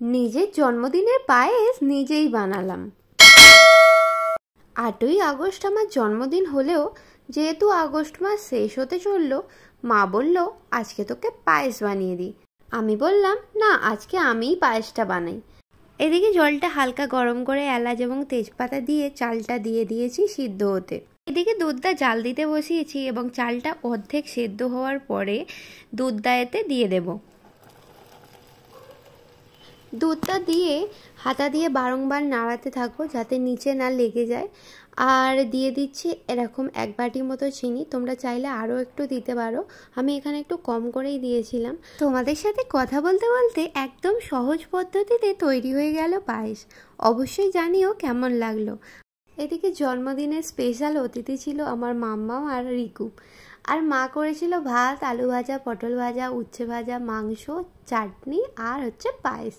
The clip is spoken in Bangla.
নিজের জন্মদিনের পায়েস নিজেই বানালাম। 8ই আগস্ট আমার জন্মদিন হলেও যেহেতু আগস্ট মাস শেষ হতে চললো, মা বলল আজকে তোকে পায়েস বানিয়ে দিই। আমি বললাম না, আজকে আমিই পায়েসটা বানাই। এদিকে জলটা হালকা গরম করে এলাচ এবং তেজপাতা দিয়ে চালটা দিয়ে দিয়েছি সিদ্ধ হতে। এদিকে দুধটা জাল দিতে বসিয়েছি এবং চালটা অর্ধেক সেদ্ধ হওয়ার পরে দুধটা এতে দিয়ে দেব। দুধটা দিয়ে হাতা দিয়ে বারংবার নাড়াতে থাকো যাতে নিচে না লেগে যায়। আর দিয়ে দিচ্ছি এরকম 1 বাটি মতো চিনি, তোমরা চাইলে আরও একটু দিতে পারো, আমি এখানে একটু কম করেই দিয়েছিলাম। তোমাদের সাথে কথা বলতে বলতে একদম সহজ পদ্ধতিতে তৈরি হয়ে গেল পায়েস। অবশ্যই জানিও কেমন লাগলো। এদিকে জন্মদিনের স্পেশাল অতিথি ছিল আমার মাম্মাম আর রিকু। আর মা করেছিল ভাত, আলু ভাজা, পটল ভাজা, উচ্ছে ভাজা, মাংস, চাটনি আর হচ্ছে পায়েস।